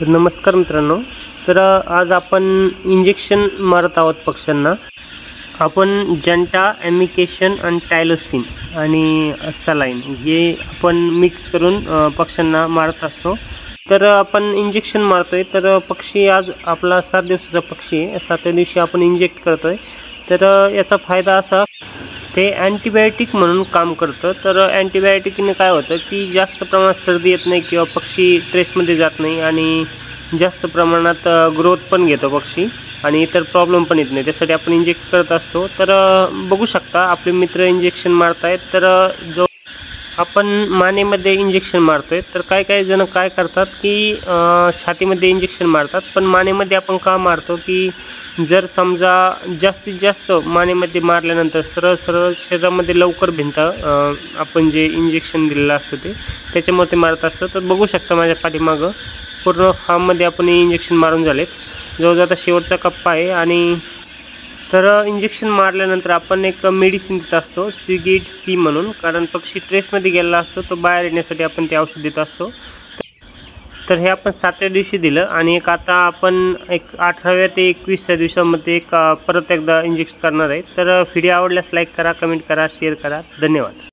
तर नमस्कार मित्रांनो. तर आज आपण इंजेक्शन मारत आहोत पक्ष्यांना. आपण जंटा, ॲमिकेशन आणि टायलोसिन आणि सलाईन हे आपण मिक्स करून पक्ष्यांना मारत असतो. तर आपण इंजेक्शन मारतोय. तर पक्षी आज आपला 7 दिवसाचा पक्षी आहे. 7व्या दिवशी आपण इंजेक्ट करतोय. तर याचा फायदा असा, ते अँटीबायोटिक म्हणून काम करतं. तर अँटीबायोटिकने काय होतं की जास्त प्रमाणात सर्दी येत नाही किंवा पक्षी ट्रेसमध्ये जात नाही आणि जास्त प्रमाणात ग्रोथ पण घेतो पक्षी आणि इतर प्रॉब्लेम पण येत नाही. त्यासाठी आपण इंजेक्ट करत असतो. तर बघू शकता आपले मित्र इंजेक्शन मारतायत. तर जो आपण मानेमध्ये इंजेक्शन मारतोय, तर काही जण काय करतात की छातीमध्ये इंजेक्शन मारतात. पण मानेमध्ये आपण का मारतो की जर समजा जास्तीत जास्त मानेमध्ये मारल्यानंतर सरळ शरीरामध्ये लवकर भिनतं, आपण जे इंजेक्शन दिलेलं असतं त्याच्यामुळे ते मारत असतं. तर बघू शकता माझ्या पाठीमागं पूर्ण फार्ममध्ये आपण इंजेक्शन मारून झालेत. जवळजवळ आता शेवटचा कप्पा आहे. आणि तर इंजेक्शन मारल्यानंतर आपण एक मेडिसिन देत असतो, स्विगिट सी म्हणून. कारण पक्षी ट्रेसमध्ये गेलेला असतो, तो बाहेर येण्यासाठी आपण ते औषध देत असतो. तर हे आपण 7व्या दिवशी दिलं आणि एक आता आपण एक 18व्या ते 21व्या दिवसामध्ये परत एकदा इंजेक्शन करणार आहे. तर व्हिडिओ आवडल्यास लाईक करा, कमेंट करा, शेअर करा. धन्यवाद.